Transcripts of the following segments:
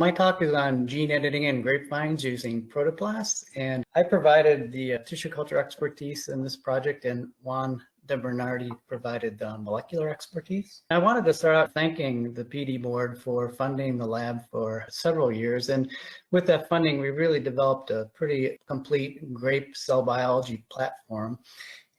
My talk is on gene editing in grapevines using Protoplasts, and I provided the tissue culture expertise in this project, and Juan DeBernardi provided the molecular expertise. I wanted to start out thanking the PD board for funding the lab for several years, and with that funding, we really developed a pretty complete grape cell biology platform.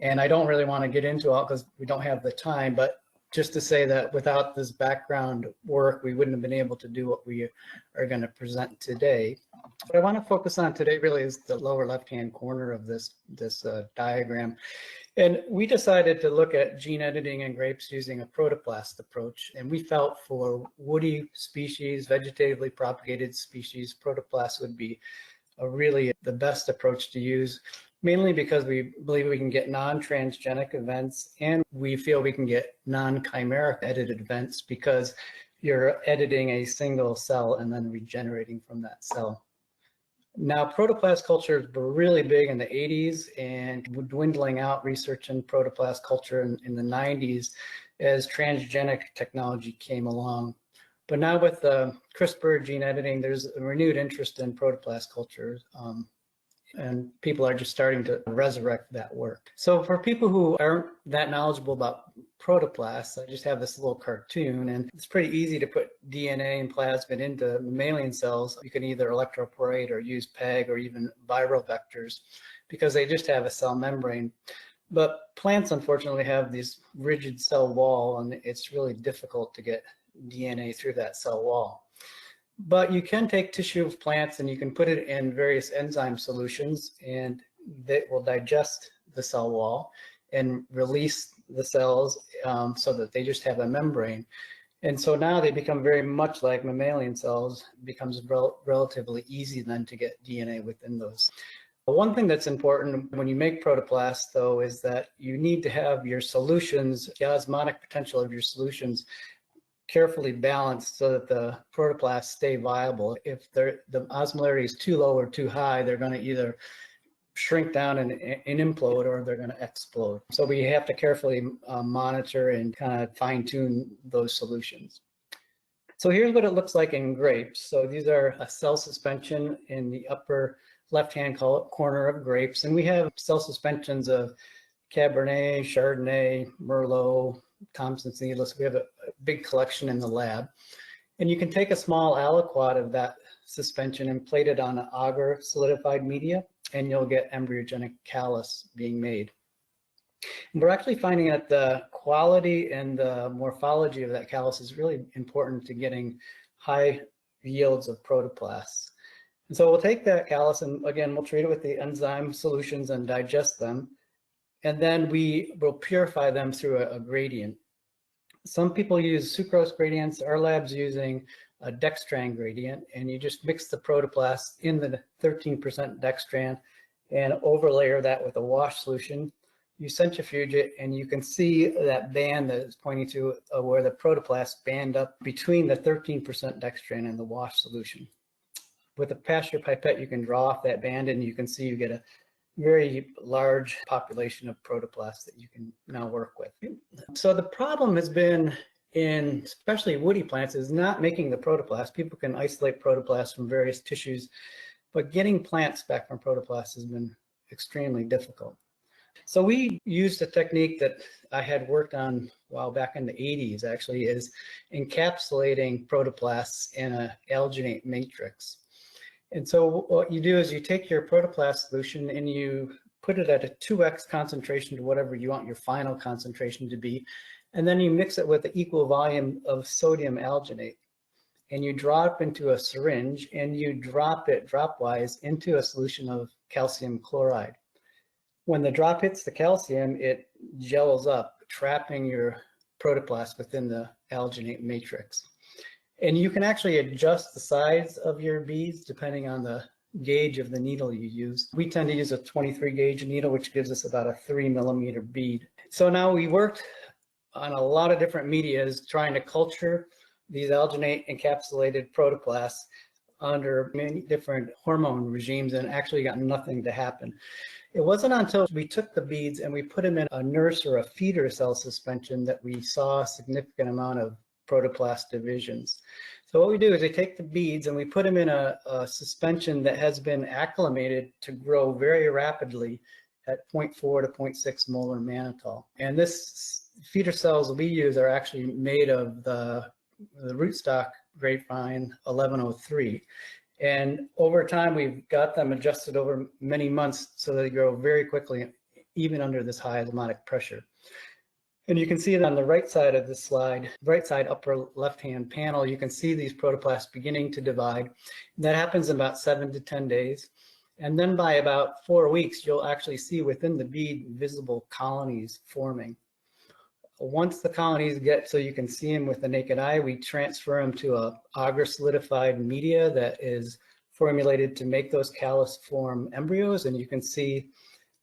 And I don't really want to get into it because we don't have the time, but just to say that without this background work, we wouldn't have been able to do what we are going to present today. What I want to focus on today really is the lower left-hand corner of this diagram. And we decided to look at gene editing in grapes using a protoplast approach. And we felt for woody species, vegetatively propagated species, protoplast would be really the best approach to use, mainly because we believe we can get non-transgenic events, and we feel we can get non-chimeric edited events because you're editing a single cell and then regenerating from that cell. Now, protoplast cultures were really big in the 80s and dwindling out research in protoplast culture in the 90s as transgenic technology came along. But now with CRISPR gene editing, there's a renewed interest in protoplast cultures. And people are just starting to resurrect that work. So for people who aren't that knowledgeable about protoplasts, I just have this little cartoon, and it's pretty easy to put DNA and plasmid into mammalian cells. You can either electroporate or use PEG or even viral vectors because they just have a cell membrane. But plants, unfortunately, have this rigid cell wall, and it's really difficult to get DNA through that cell wall. But you can take tissue of plants and you can put it in various enzyme solutions, and they will digest the cell wall and release the cells so that they just have a membrane. And so now they become very much like mammalian cells. It becomes relatively easy then to get DNA within those. One thing that's important when you make protoplasts, though, is that you need to have your solutions, the osmotic potential of your solutions, carefully balanced so that the protoplasts stay viable. If the osmolarity is too low or too high, they're going to either shrink down and implode, or they're going to explode. So we have to carefully monitor and kind of fine tune those solutions. So here's what it looks like in grapes. So these are a cell suspension in the upper left-hand corner of grapes. And we have cell suspensions of Cabernet, Chardonnay, Merlot, Thompson's needles. We have a big collection in the lab. And you can take a small aliquot of that suspension and plate it on an agar solidified media, and you'll get embryogenic callus being made. And we're actually finding that the quality and the morphology of that callus is really important to getting high yields of protoplasts. And so we'll take that callus and again, we'll treat it with the enzyme solutions and digest them. And then we will purify them through a gradient. Some people use sucrose gradients. Our lab's using a dextran gradient, and you just mix the protoplast in the 13% dextran and overlayer that with a wash solution. You centrifuge it, and you can see that band that is pointing to where the protoplasts band up between the 13% dextran and the wash solution. With a pasture pipette, you can draw off that band, and you can see you get a very large population of protoplasts that you can now work with. So the problem has been in especially woody plants is not making the protoplast. People can isolate protoplasts from various tissues, but getting plants back from protoplasts has been extremely difficult. So we used a technique that I had worked on a while back in the 80s, actually, is encapsulating protoplasts in an alginate matrix. And so what you do is you take your protoplast solution and you put it at a 2x concentration to whatever you want your final concentration to be, and then you mix it with the equal volume of sodium alginate. And you drop into a syringe and you drop it dropwise into a solution of calcium chloride. When the drop hits the calcium, it gels up, trapping your protoplast within the alginate matrix. And you can actually adjust the size of your beads depending on the gauge of the needle you use. We tend to use a 23 gauge needle, which gives us about a 3mm bead. So now we worked on a lot of different medias trying to culture these alginate encapsulated protoplasts under many different hormone regimes and actually got nothing to happen. It wasn't until we took the beads and we put them in a nurse or a feeder cell suspension that we saw a significant amount of protoplast divisions. So what we do is we take the beads and we put them in a suspension that has been acclimated to grow very rapidly at 0.4 to 0.6 molar mannitol. And this feeder cells we use are actually made of the rootstock grapevine 1103. And over time, we've got them adjusted over many months so they grow very quickly, even under this high osmotic pressure. And you can see it on the right side of this slide, right side upper left-hand panel, you can see these protoplasts beginning to divide. That happens in about 7 to 10 days. And then by about 4 weeks, you'll actually see within the bead visible colonies forming. Once the colonies get so you can see them with the naked eye, we transfer them to a agar solidified media that is formulated to make those callus-form embryos. And you can see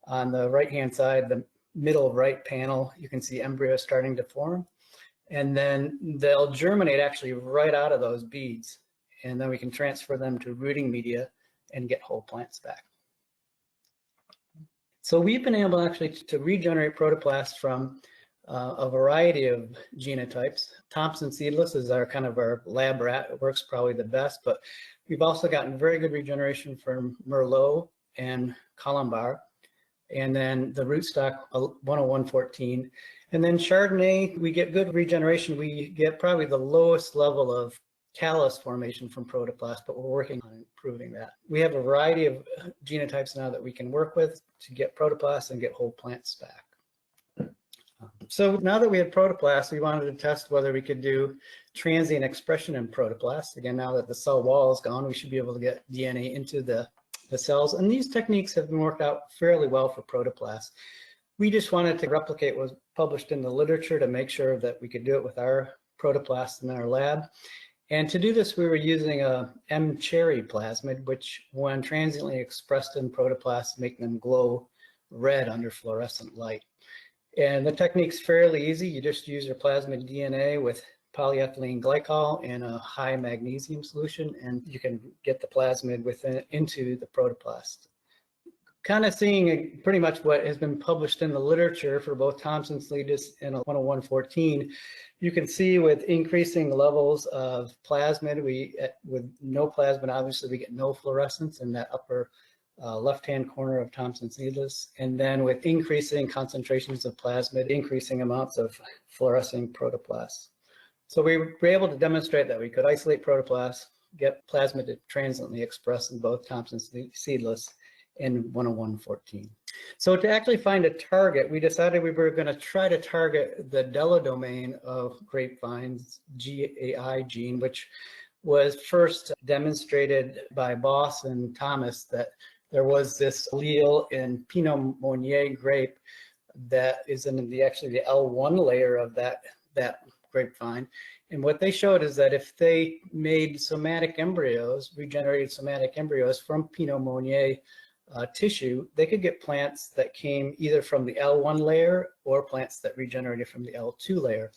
on the right-hand side, the middle right panel, you can see embryos starting to form. And then they'll germinate actually right out of those beads. And then we can transfer them to rooting media and get whole plants back. So we've been able actually to regenerate protoplasts from a variety of genotypes. Thompson seedless is our kind of our lab rat. It works probably the best, but we've also gotten very good regeneration from Merlot and Colombar. And then the rootstock 10114. And then Chardonnay, we get good regeneration. We get probably the lowest level of callus formation from protoplast, but we're working on improving that. We have a variety of genotypes now that we can work with to get protoplasts and get whole plants back. So now that we had protoplasts, we wanted to test whether we could do transient expression in protoplasts. Again, now that the cell wall is gone, we should be able to get DNA into the cells. And these techniques have been worked out fairly well for protoplasts. We just wanted to replicate what was published in the literature to make sure that we could do it with our protoplasts in our lab. And to do this, we were using a mCherry plasmid, which when transiently expressed in protoplasts, make them glow red under fluorescent light. And the technique's fairly easy. You just use your plasmid DNA with polyethylene glycol in a high magnesium solution, and you can get the plasmid into the protoplast. Kind of seeing pretty much what has been published in the literature for both Thompson seedless and 10114, you can see with increasing levels of plasmid, with no plasmid, obviously we get no fluorescence in that upper left-hand corner of Thompson seedless. And then with increasing concentrations of plasmid, increasing amounts of fluorescing protoplasts. So we were able to demonstrate that we could isolate protoplasts, get plasmid to transiently express in both Thompson seedless and 10114. So to actually find a target, we decided we were going to try to target the Della domain of Grapevine's GAI gene, which was first demonstrated by Boss and Thomas that there was this allele in Pinot Meunier grape that is in actually the L1 layer of that grapevine. And what they showed is that if they made somatic embryos, regenerated somatic embryos from Pinot Meunier tissue, they could get plants that came either from the L1 layer or plants that regenerated from the L2 layer.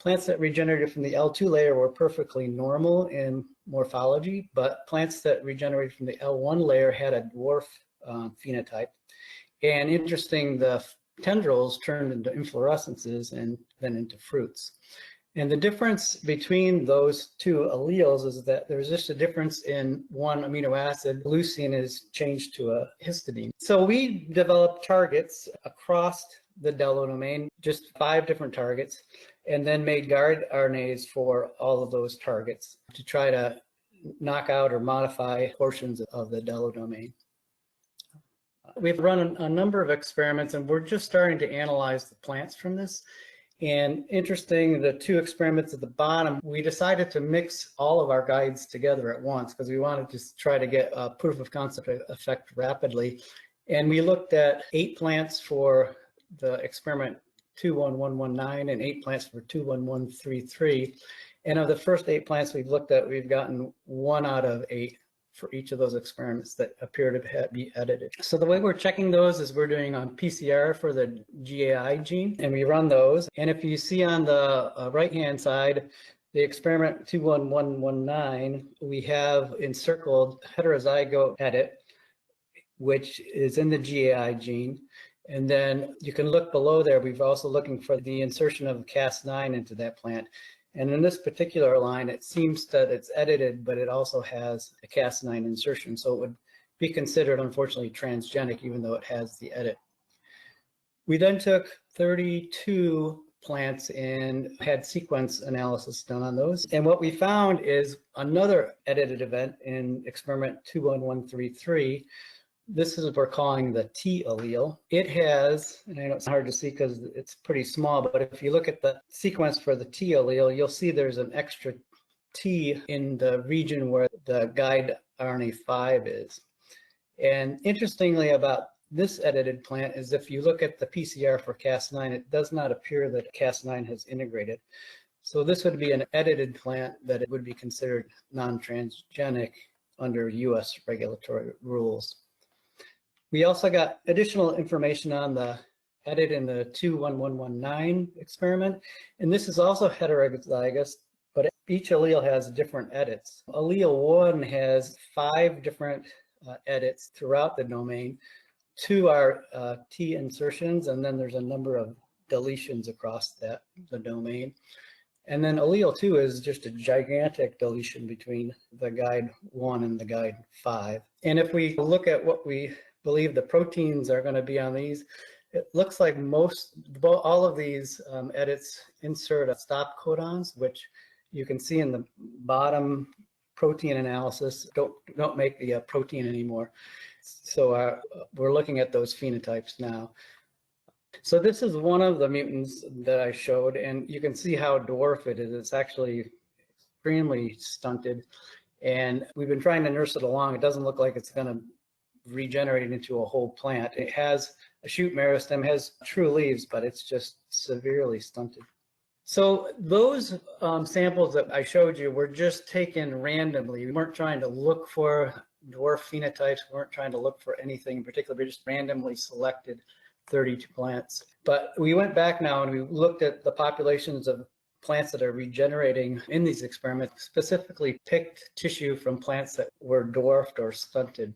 Plants that regenerated from the L2 layer were perfectly normal in morphology, but plants that regenerated from the L1 layer had a dwarf phenotype. And interesting, the tendrils turned into inflorescences and then into fruits. And the difference between those two alleles is that there's just a difference in one amino acid. Leucine is changed to a histidine. So we developed targets across the Della domain, just 5 different targets, and then made guard RNAs for all of those targets to try to knock out or modify portions of the Della domain. We've run a number of experiments, and we're just starting to analyze the plants from this. And interesting, the 2 experiments at the bottom, we decided to mix all of our guides together at once because we wanted to try to get a proof of concept effect rapidly. And we looked at 8 plants for the experiment 21119 and 8 plants for 21133. And of the first 8 plants we've looked at, we've gotten 1 out of 8 for each of those experiments that appear to be edited. So the way we're checking those is we're doing on PCR for the GAI gene, and we run those. And if you see on the right-hand side, the experiment 21119, we have encircled heterozygote edit, which is in the GAI gene. And then you can look below there, we've also looking for the insertion of Cas9 into that plant. And in this particular line, it seems that it's edited, but it also has a Cas9 insertion. So it would be considered, unfortunately, transgenic, even though it has the edit. We then took 32 plants and had sequence analysis done on those. And what we found is another edited event in experiment 21133. This is what we're calling the T allele. It has, and I know it's hard to see because it's pretty small, but if you look at the sequence for the T allele, you'll see there's an extra T in the region where the guide RNA 5 is. And interestingly about this edited plant is if you look at the PCR for Cas9, it does not appear that Cas9 has integrated. So this would be an edited plant that it would be considered non-transgenic under US regulatory rules. We also got additional information on the edit in the 21119 experiment. And this is also heterozygous, but each allele has different edits. Allele 1 has 5 different edits throughout the domain. 2 are T insertions, and then there's a number of deletions across the domain. And then allele 2 is just a gigantic deletion between the guide 1 and the guide 5. And if we look at what we believe the proteins are going to be on these, it looks like all of these edits insert stop codons, which you can see in the bottom protein analysis don't make the protein anymore. So we're looking at those phenotypes now. So this is one of the mutants that I showed, and you can see how dwarf it is. It's actually extremely stunted, and we've been trying to nurse it along. It doesn't look like it's going to regenerate into a whole plant. It has a shoot meristem, has true leaves, but it's just severely stunted. So those samples that I showed you were just taken randomly. We weren't trying to look for dwarf phenotypes. We weren't trying to look for anything in particular. We just randomly selected 32 plants. But we went back now and we looked at the populations of plants that are regenerating in these experiments, specifically picked tissue from plants that were dwarfed or stunted.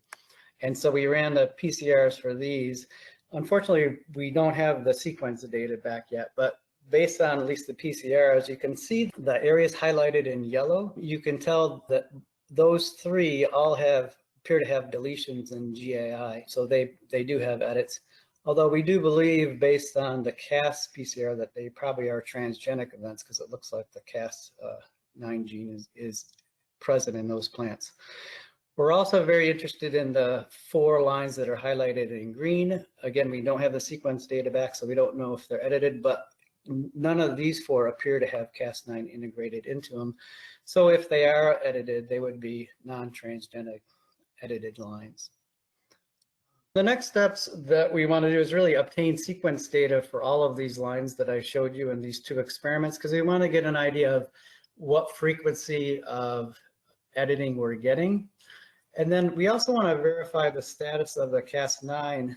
And so we ran the PCRs for these. Unfortunately, we don't have the sequence data back yet, but based on at least the PCRs, you can see the areas highlighted in yellow. You can tell that those 3 all appear to have deletions in GAI, so they do have edits. Although we do believe, based on the Cas PCR, that they probably are transgenic events because it looks like the Cas9 gene is present in those plants. We're also very interested in the 4 lines that are highlighted in green. Again, we don't have the sequence data back, so we don't know if they're edited, but none of these 4 appear to have Cas9 integrated into them. So if they are edited, they would be non-transgenic edited lines. The next steps that we want to do is really obtain sequence data for all of these lines that I showed you in these 2 experiments, because we want to get an idea of what frequency of editing we're getting. And then we also want to verify the status of the Cas9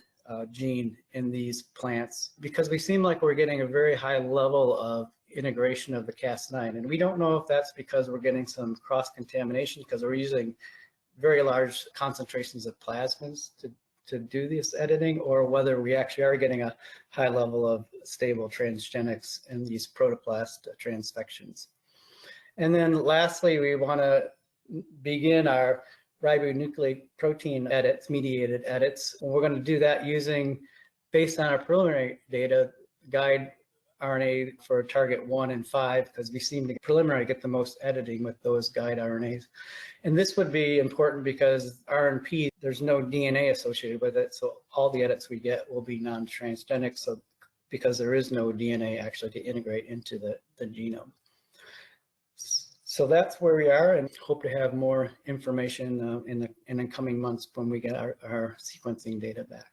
gene in these plants, because we seem like we're getting a very high level of integration of the Cas9. And we don't know if that's because we're getting some cross-contamination because we're using very large concentrations of plasmids to do this editing, or whether we actually are getting a high level of stable transgenics in these protoplast transfections. And then lastly, we want to begin our ribonucleic protein edits, mediated edits. And we're going to do that based on our preliminary data, guide RNA for target 1 and 5, because we seem to preliminarily get the most editing with those guide RNAs. And this would be important because RNP, there's no DNA associated with it, so all the edits we get will be non-transgenic, so because there is no DNA actually to integrate into the genome. So that's where we are, and hope to have more information in the coming months when we get our sequencing data back.